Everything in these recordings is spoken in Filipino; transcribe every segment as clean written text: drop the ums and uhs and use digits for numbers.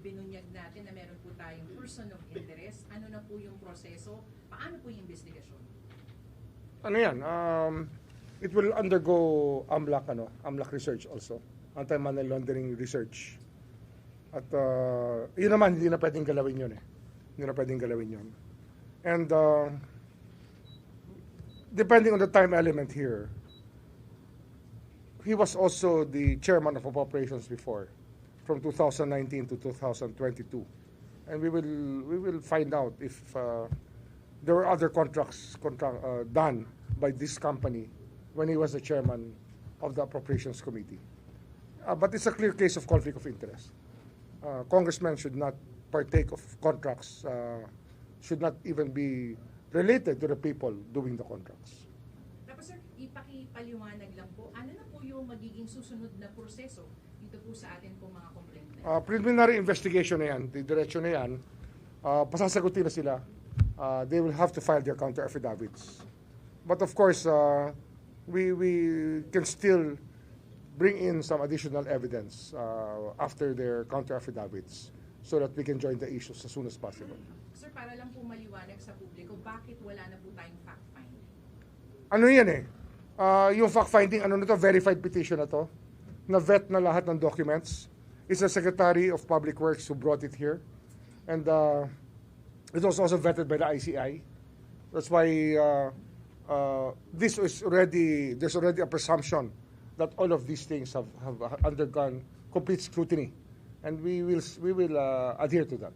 binunyag natin na meron po tayong person of interest. Ano na po yung proseso? Paano po yung investigasyon? Ano yan? It will undergo AMLAC research also. Anti-money laundering research. At yun naman, hindi na pwedeng galawin yun eh. Hindi na pwedeng galawin yun. And depending on the time element here, he was also the chairman of appropriations before, from 2019 to 2022. And we will find out if there were other contracts done by this company when he was the chairman of the appropriations committee. But it's a clear case of conflict of interest. Congressmen should not partake of contracts, should not even be related to the people doing the contracts. Tapos sir, ipakipaliwanag lang po, ano na po yung magiging susunod na proseso dito po sa atin po mga complaint? Preliminary investigation na yan, diretso na yan, pasasagutin na sila. They will have to file their counter affidavits. But of course, we can still bring in some additional evidence after their counter affidavits so that we can join the issues as soon as possible. Sir, para lang po maliwanag sa publiko, bakit wala na po tayong fact-finding? Ano yan eh? Yung fact-finding, verified petition na to, na-vet na lahat ng documents. It's the Secretary of Public Works who brought it here. And it was also vetted by the ICI. That's why there's already a presumption that all of these things have undergone complete scrutiny. And we will adhere to that.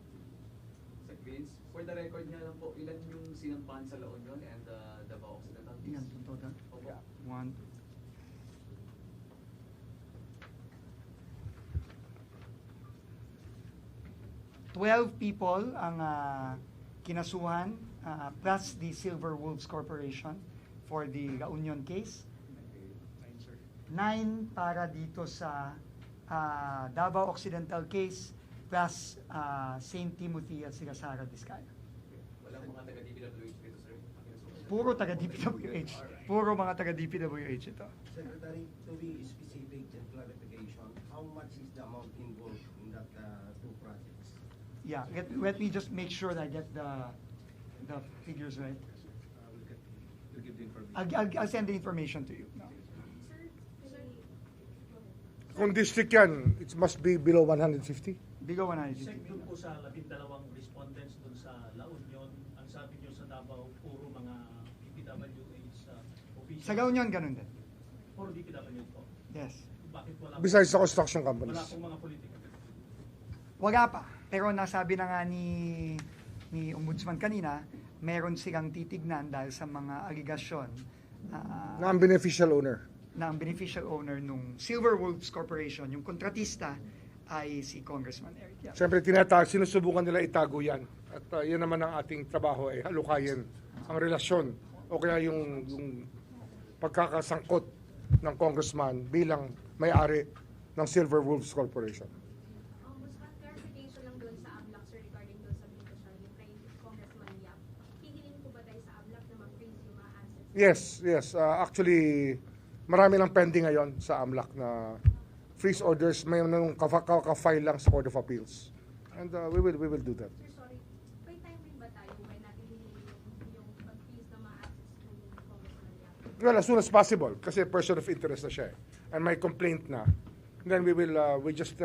Sir Vince, for the record niya lang po, ilan yung sinampahan sa La Union and Davao Occidental? Yan, total. Yeah. 1, 12 people ang kinasuhan plus the Silver Wolves Corporation for the La Union case. 9 para dito sa Davao Occidental case plus St. Timothy at Sigasara Discaya. Walang mga taga-DPWH dito, sir? Puro taga-DPWH. Puro mga taga-DPWH ito. Secretary, to be specific and clarification, how much is the amount involved in that two projects? Yeah, let me just make sure that I get the figures right. We'll give the information. I'll send the information to you. No. Kung district yan, it must be below 150. Bigo 150. Doon po sa 12 respondents doon sa La Union, ang sabi niyo sa Davao, puro mga DPWH officials. Sa La Union, ganun din. Puro DPWH po. Yes. Bakit wala Besides the construction companies. wala pong mga politika? Wala pa. Pero nasabi na nga ni Ombudsman kanina, meron silang titignan dahil sa mga aligasyon Na ang beneficial owner. na ang beneficial owner nung Silver Wolves Corporation, yung kontratista, ay si Congressman Eric Yap. Siyempre, sinusubukan nila itago yan. At yun naman ang ating trabaho ay halukayin ang relasyon o kaya yung pagkakasangkot ng congressman bilang may-ari ng Silver Wolves Corporation. Ombudsman, clarification lang doon sa AMLAC, sir, regarding doon sa petition, yung kay Congressman Yap. Hihilin po ba tayo sa AMLAC na mag-freeze yung mga assets? Yes. Actually, marami lang pending ngayon sa AMLAC na freeze orders. May nung ka-file lang sa Court of Appeals. And we will do that. Sir, sorry, may time rin ba tayo kung natin hihilin yung mag-freeze ng mga assets ni Congressman Yap? Well, as soon as possible, kasi person of interest na siya. And may complaint na. Then we will just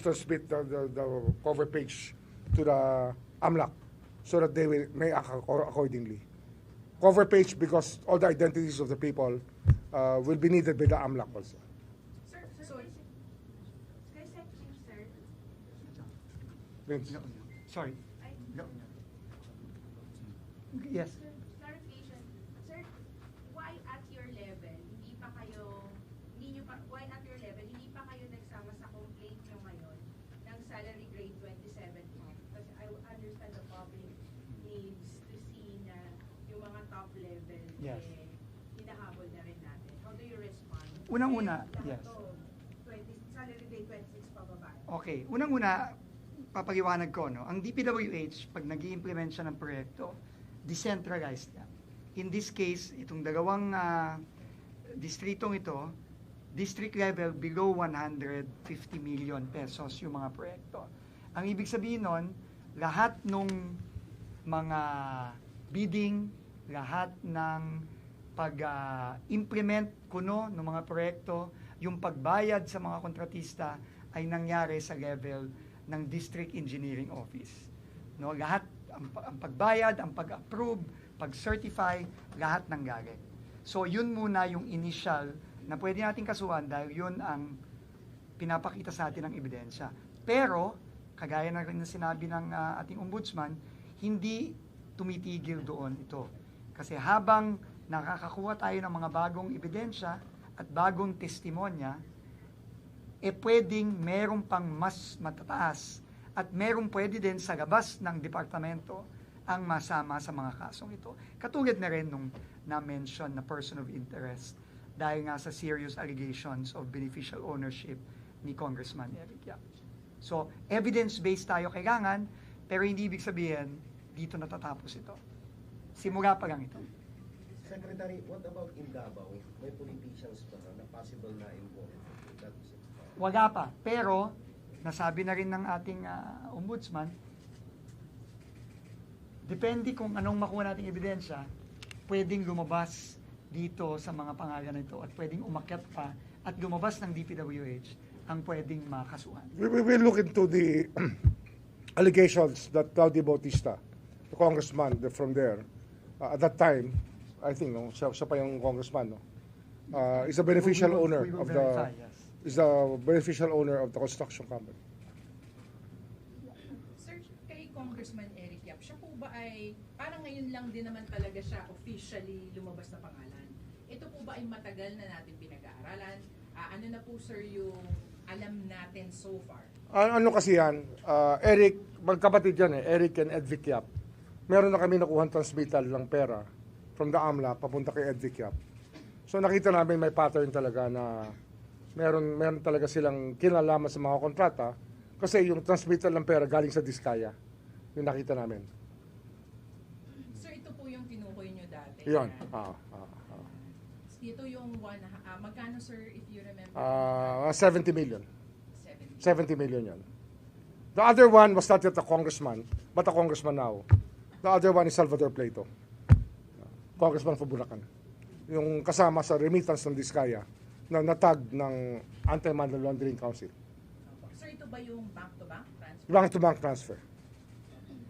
transmit the cover page to the AMLAC so that they may act accordingly. Cover page because all the identities of the people will be needed by the AMLAC also. Sir, sir. Vince. No. Sorry. Ay, No. Yes. sir, clarification. Sir, why at your level, hindi pa kayo nagsama sa complaint nyo ngayon ng salary grade 27 Act? Kasi I understand the public needs to see na yung mga top level, Yes. hinahabol na rin natin. How do you respond? Unang-una, Kasi yes. lahat to, salary grade 26 pababa. Okay. Unang-una, papaliwanag ko, no? Ang DPWH, pag nag-i-implement siya ng proyekto, decentralized yan. In this case, itong dalawang distritong ito, district level below 150 million pesos yung mga proyekto. Ang ibig sabihin nun, lahat nung mga bidding, lahat ng pag-implement kuno ng mga proyekto, yung pagbayad sa mga kontratista ay nangyari sa level ng District Engineering Office. No, lahat ang pagbayad, ang pag-approve, pag-certify, lahat ng galing. So yun muna yung initial na pwede nating kasuhan dahil yun ang pinapakita sa atin ng ebidensya. Pero, kagaya na rin na sinabi ng ating ombudsman, hindi tumitigil doon ito. Kasi habang nakakakuha tayo ng mga bagong ebidensya at bagong testimonya, pwedeng meron pang mas matataas at meron pwede din sa labas ng departamento ang masama sa mga kasong ito. Katulad na rin nung na-mention na person of interest dahil nga sa serious allegations of beneficial ownership ni Congressman Eric Yap. So, evidence-based tayo kailangan, pero hindi ibig sabihin, dito natatapos ito. Simula pa lang ito. Secretary, what about in Davao? May politicians ba na possible na involved? Wala pa. Pero, nasabi na rin ng ating ombudsman, depende kung anong makuha nating ebidensya, pwedeng lumabas dito sa mga pangalan nito at pwedeng umakyat pa at lumabas ng DPWH ang pwedeng makasuhan. We will look into the allegations that Claudio Bautista, the congressman from there, at that time, I think, no, siya pa yung congressman, no, is a beneficial owner We will of verify, the yes. is the beneficial owner of the construction company. Sir, kay Congressman Eric Yap, siya po ba ay, parang ngayon lang din naman talaga siya officially lumabas na pangalan? Ito po ba ay matagal na natin pinag-aaralan? Ano na po, sir, yung alam natin so far? Ano kasi yan, Eric, magkapatid yan Eric and Edvic Yap. Meron na kami nakuha transmittal ng pera from the AMLA papunta kay Edvic Yap. So nakita namin may pattern talaga na meron talaga silang kinalaman sa mga kontrata kasi yung transmittal ng pera galing sa Diskaya. Yung nakita namin. Sir, ito po yung tinukoy nyo dati. Yun. Ito yung magkano, sir, if you remember? 70 million. 70. 70 million yan. The other one was not yet a congressman, but a congressman now. The other one is Salvador Plato. Congressman for Bulacan. Yung kasama sa remittance ng Diskaya na natag ng Anti-Money Laundering Council. Sir, ito ba yung bank-to-bank transfer? Bank-to-bank transfer.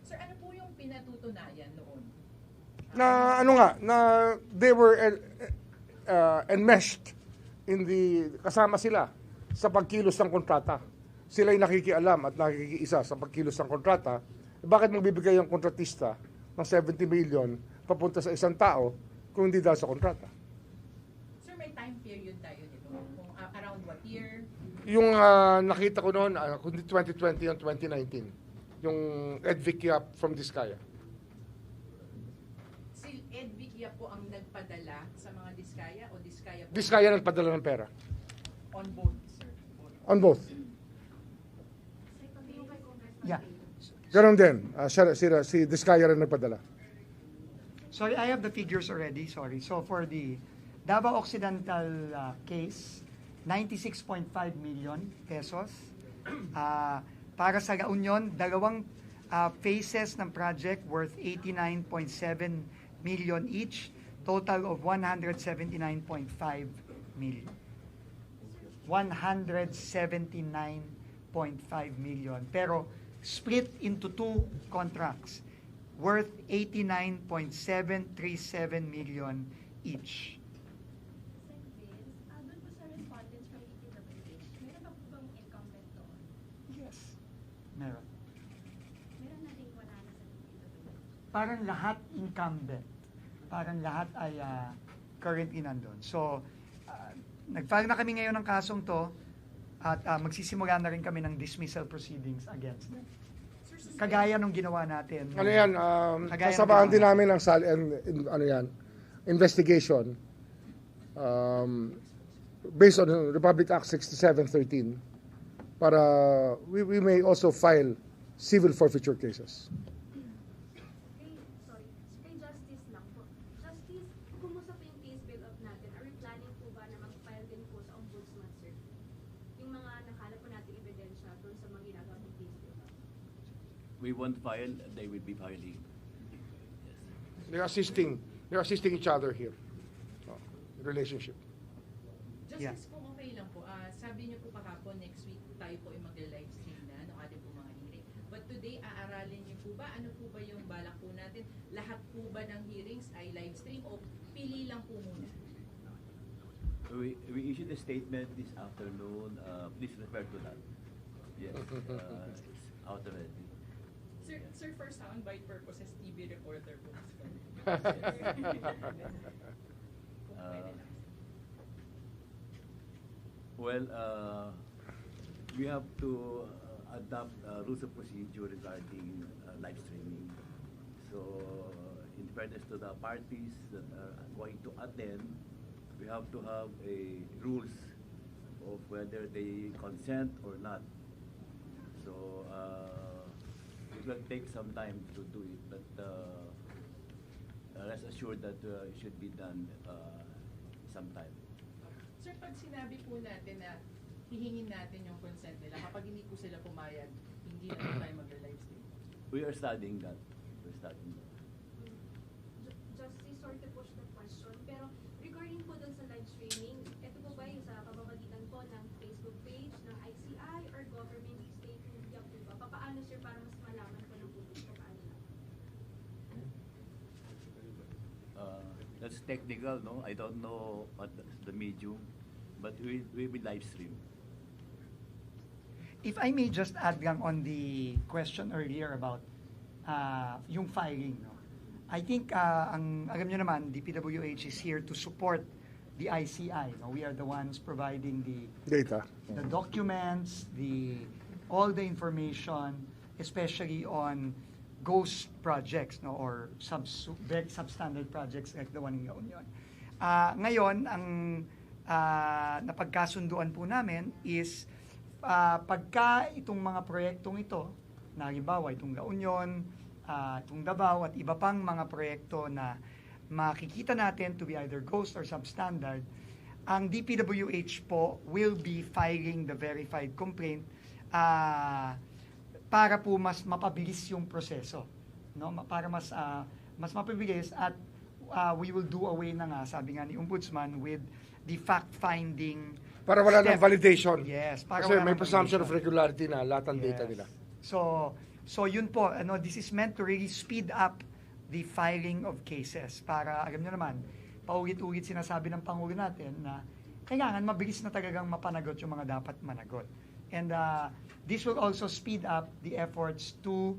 Sir, ano po yung pinatutunayan noon? Na ano nga, na they were enmeshed in the, kasama sila sa pagkilos ng kontrata. Sila'y nakikialam at nakikiisa sa pagkilos ng kontrata. Bakit magbibigay ang kontratista ng 70 million papunta sa isang tao kung hindi dahil sa kontrata? Sir, may time period tayo nito. Kung around what year? Yung nakita ko noon, kundi 2020 and 2019, yung Edvic Yap from Diskaya. Si Edvic Yap po ang nagpadala sa mga Diskaya o Diskaya po? Diskaya nagpadala ng pera. On both, sir. On both. Yeah. Ganon din. Si Diskaya rin nagpadala. Sorry, I have the figures already. Sorry. So for the Davao Occidental case, 96.5 million pesos. Para sa La Union, dalawang phases ng project worth 89.7 million each, total of 179.5 million. 179.5 million. Pero split into two contracts worth 89.737 million each. Doon po sa respondents from DPWH, meron pa po bang incumbent doon? Yes. Meron. Meron na rin wala na sa DPWH. Parang lahat incumbent. Parang lahat ay currently nandun. So, nag-file na kami ngayon ng kasong to at magsisimula na rin kami ng dismissal proceedings against them. Kagaya nung ginawa natin. Ano yan, Kagaya sasabahan ng din ginawa namin ng ano yan, investigation based on Republic Act 6713 para we may also file civil forfeiture cases. Kay Justice lang po. Justice, kumusta po yung case build-up natin? Are we planning po ba na mag-file din po sa Ombudsman we won't file, they will be filing. Yes. They're assisting each other here. Relationship. Justice, kung okay lang po, sabi niyo po kahapon, next week tayo po ay mag-live stream na ng ating po mga hearing. But today, aaralin niyo po ba? Ano po ba yung balak po natin? Lahat po ba ng hearings ay live stream o pili lang po muna? We issued a statement this afternoon. Please refer to that. Yes, it's out already. Sir, for soundbite purposes, TV reporter po. Well, we have to adopt rules of procedure regarding live streaming. So, in fairness to the parties that are going to attend, we have to have a rules of whether they consent or not. So, it will take some time to do it, but rest assured that it should be done sometime. Sir, pag sinabi po natin na hihingin natin yung consent nila, kapag hindi po sila pumayag, hindi na po tayo mag-live stream. We are studying that. We're studying that. Justice, sorry to push the question, pero regarding po dun sa live streaming, ito po ba yung sa pamamagitan po ng Facebook page, ng ICI, or government state media po ba? Paano, sir, para mas malaman po ng publiko paano lang? That's technical, no? I don't know what the medium, but we will live stream. If I may just add lang on the question earlier about yung filing, no? I think ang alam nyo naman, DPWH is here to support the ICI. No? We are the ones providing the Data. the documents, all the information, especially on ghost projects, no, or very substandard projects like the one in La Union. Ngayon, ang napagkasunduan po namin is pagka itong mga proyektong ito, na halimbawa itong La Union, itong Davao at iba pang mga proyekto na makikita natin to be either ghost or substandard, ang DPWH po will be filing the verified complaint para po mas mapabilis yung proseso, no? Para mas mapabilis at we will do away na nga, sabi nga ni Ombudsman, with the fact-finding Para wala step. ng validation. Yes, para Kasi wala may ng presumption of validation. regularity na lahat ng data Yes. nila. So yun po, this is meant to really speed up the filing of cases para, alam nyo naman, paulit-ulit sinasabi ng Pangulo natin na kailangan mabilis na talagang mapanagot yung mga dapat managot. And this will also speed up the efforts to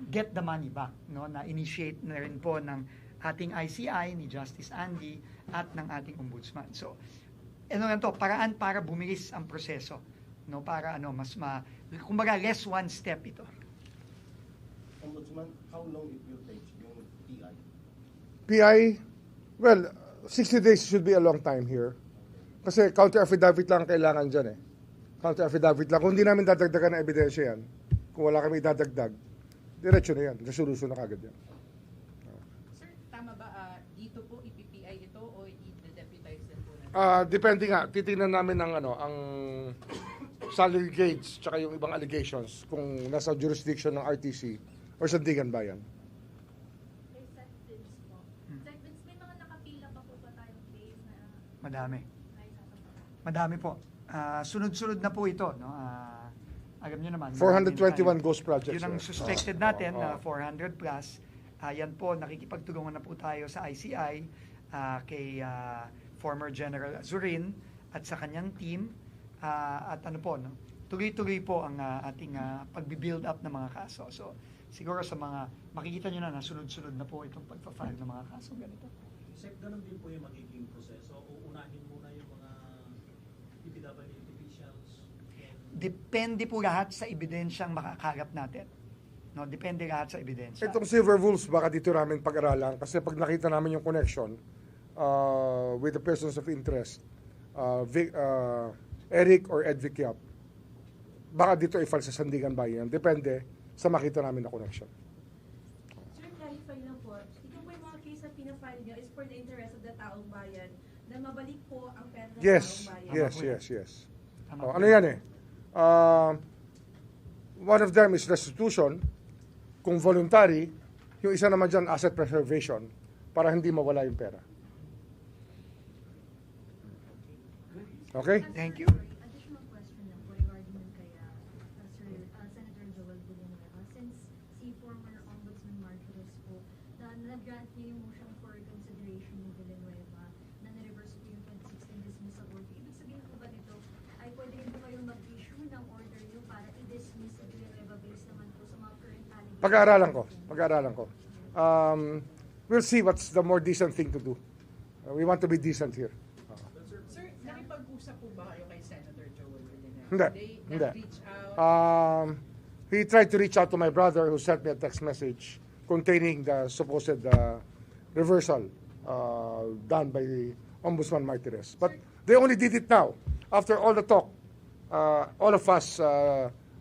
get the money back, no? Na initiate na rin po ng ating ICI, ni Justice Andy, at ng ating Ombudsman. So, paraan para bumilis ang proseso, no? Para kumbaga less one step ito. Ombudsman, how long it will take yung PI? PI, well, 60 days should be a long time here. Kasi counter affidavit lang kailangan dyan eh. Counter affidavit lang. Kung hindi namin dadagdagan ng ebidensya yan, kung wala kami dadagdag, diretso na yan. Resolution na kagad yan. Sir, tama ba dito po ipi-PI ito o i-deputize din po natin? Depende nga. Titingnan namin ang salary grades tsaka yung ibang allegations kung nasa jurisdiction ng RTC or Sandigan Bayan. Kay Secvins po. Secvins, may mga nakapila pa po ba tayong case na Madami. ay sasampahan? Madami po. Sunod-sunod na po ito, no? Alam niyo naman. 421 ghost projects. Yun ang sir. suspected natin na 400 plus. Yan po, nakikipagtulungan na po tayo sa ICI kay former General Azurin at sa kanyang team. At no? Tuloy-tuloy po ang ating pag-build up ng mga kaso. So, siguro sa mga, makikita nyo na sunod-sunod na po itong pag-file ng mga kaso ganito. Sir, ganun din po yung magiging proseso o unahin muna yung mga DPWH officials? Depende po lahat sa ebidensyang makakalap natin. No, depende lahat sa ebidensya. Itong silver wolves, baka dito namin pag-aralan kasi pag nakita namin yung connection with the persons of interest, Eric or Ed Vicyap, baka dito i-file sa Sandigan Bayan. Depende sa makita namin na connection. Sir, clarify lang po. Ito po yung mga case na pinafile niyo is for the interest of the taong bayan na mabalik po ang pera ng Yes, taong bayan. yes. Tama po Ano yan eh? One of them is restitution kung voluntary, yung isa naman dyan, asset preservation, para hindi mawala yung pera. Okay? Thank you. Additional question lang po regarding nun kay Senator Joel Villanueva. Since si former Ombudsman Marcos po, nag-grant niya yung motion for consideration ni Villanueva na na-reverse po yung 2016 dismissal order. Ibig sabihin po ba nito ay pwede rin po kayong mag-issue ng order nyo para i-dismiss si Villanueva based naman po sa mga current allegations? Pag-aaralan ko. We'll see what's the more decent thing to do. We want to be decent here. Sir, nakipag-usap po ba kayo kay Senator Joel Villanueva? Hindi. They Hindi. reach out? He tried to reach out to my brother who sent me a text message containing the supposed reversal done by the Ombudsman Martires. But they only did it now. After all the talk, all of us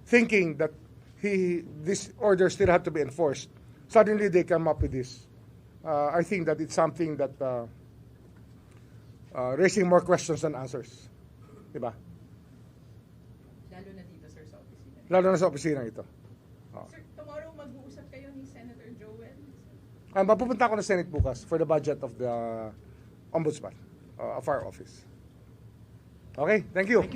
thinking that this order still had to be enforced, suddenly they come up with this. I think that it's something that raising more questions than answers. Diba? Lalo na dito, sir, sa opisina. Lalo na sa opisina ito. Sir, tomorrow mag-uusap kayo ni Senator Joel? Mapupunta ako na Senate bukas for the budget of the Ombudsman of our office. Okay, thank you.